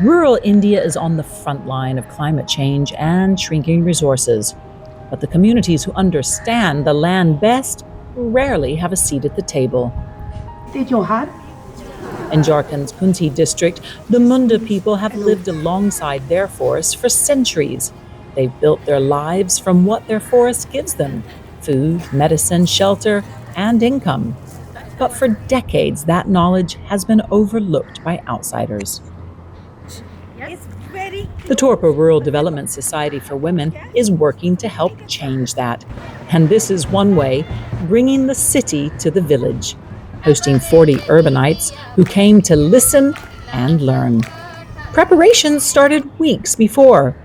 Rural India is on the front line of climate change and shrinking resources. But the communities who understand the land best rarely have a seat at the table. In Jharkhand's Khunti district, the Munda people have lived alongside their forests for centuries. They've built their lives from what their forest gives them: food, medicine, shelter, and income. But for decades, that knowledge has been overlooked by outsiders. The Torpa Rural Development Society for Women is working to help change that. And this is one way, bringing the city to the village, hosting 40 urbanites who came to listen and learn. Preparations started weeks before.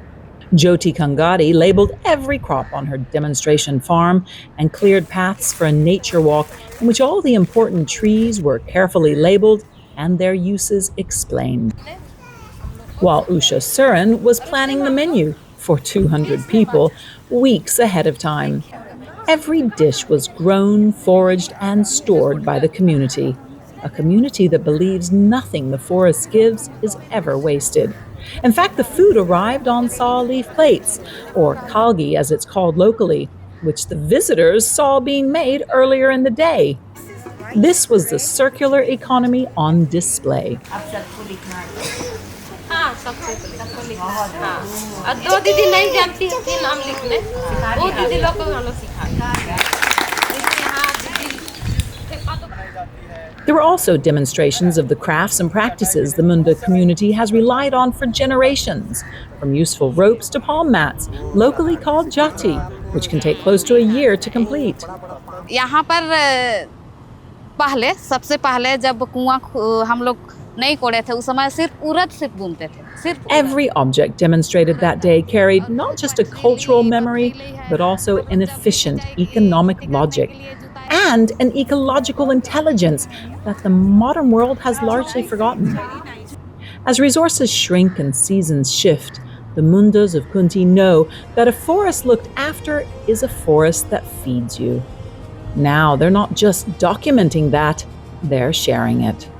Jyoti Kongadi labeled every crop on her demonstration farm and cleared paths for a nature walk in which all the important trees were carefully labeled and their uses explained. While Usha Surin was planning the menu for 200 people weeks ahead of time. Every dish was grown, foraged, and stored by the community, a community that believes nothing the forest gives is ever wasted. In fact, the food arrived on saw leaf plates, or khalgi as it's called locally, which the visitors saw being made earlier in the day. This was the circular economy on display. There were also demonstrations of the crafts and practices the Munda community has relied on for generations, from useful ropes to palm mats, locally called jati, which can take close to a year to complete. यहाँ पर पहले सबसे पहले जब कुआं हम लोग नहीं कोड़े थे उस समय सिर्फ उड़द सिर्फ बुनते थे। Every object demonstrated that day carried not just a cultural memory, but also an efficient economic logic and an ecological intelligence that the modern world has largely forgotten. As resources shrink and seasons shift, the Mundas of Khunti know that a forest looked after is a forest that feeds you. Now they're not just documenting that, they're sharing it.